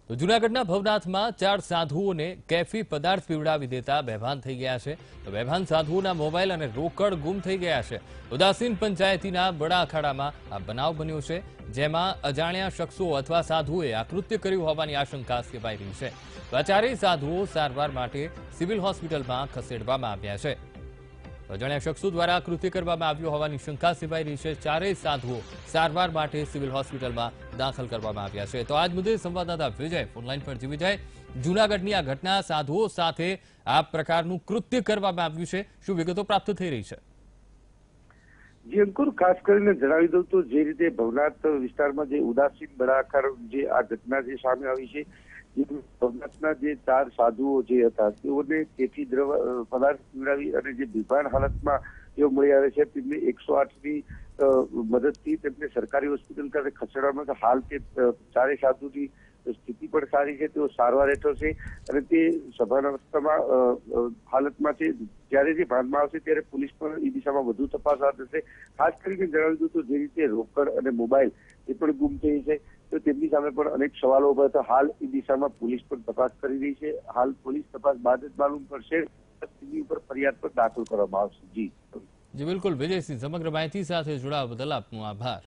તો જૂનાગઢના ભવનાથમાં 4 સાધુઓને કેફી પદાર્થ પીવડાવી દેતા બેભાન થઈ ગયા છે. તો બેભાન સાધુઓના મોબાઈલ અને રોકડ ગુમ થઈ ગયા છે. ઉદાસીન પંચાયતીના બડા અખાડામાં આ બનાવ બન્યો છે, જેમાં અજાણ્યા શખ્સો અથવા સાધુઓએ આ કૃત્ય કર્યું હોવાની આશંકા સેવાઈ રહી છે. તો આ 4 સાધુઓ સારવાર માટે સિવિલ હોસ્પિટલમાં ખસેડવામાં આવ્યા છે. અજાણ્યા શખ્સો દ્વારા કૃત્ય કરવામાં આવ્યું હોવાની શંકા સેવાઈ રહી છે. 4 સાધુઓ સારવાર માટે સિવિલ હોસ્પિટલમાં દાખલ કરવામાં આવ્યા છે. તો આજ મુદ્દે સંવાદદાતા વિજય ફોનલાઈન પર છે. વિજય, જૂનાગઢની આ ઘટના સાધુઓ સાથે આ પ્રકારનું કૃત્ય કરવામાં આવ્યું છે, શું વિગતો પ્રાપ્ત થઈ રહી છે? જી અંકુર, ખાસ કરીને જણાવી દઉં તો જે રીતે ભવનાથ વિસ્તારમાં જે ઉદાસીન બળાકાર જે આ ઘટના જે સામે આવી છે, ભવનાથના જે 4 સાધુઓ જે હતા તેઓને કેફી પદાર્થ પીવડાવી અને જે બેભાન હાલતમાં તેઓ મળી આવે છે, તેમને 108ની મદદથી તેમને સરકારી હોસ્પિટલ ખાતે ખસેડવામાં આવે. હાલ તે 4 સાધુની સ્થિતિ પણ સારી છે, તેઓ સારવાર હેઠળ છે અને તે સભાન હાલતમાં છે. જ્યારે જે ભાનમાં આવશે ત્યારે પોલીસ પણ એ દિશામાં વધુ તપાસ હાથ ધરશે. ખાસ કરીને જણાવી દઉં તો જે રીતે રોકડ અને મોબાઈલ એ પણ ગુમ થઈ છે, તો તેમની સામે પણ અનેક સવાલો ઉભા હતા. હાલ એ દિશામાં પોલીસ પણ તપાસ કરી રહી છે. હાલ પોલીસ તપાસ બાદ જ માલુમ પડશે તેની ઉપર ફરિયાદ પણ દાખલ કરવામાં આવશે. જી બિલકુલ વિજયસિંહ, સમગ્ર માહિતી સાથે જોડાવા બદલ આપનો આભાર.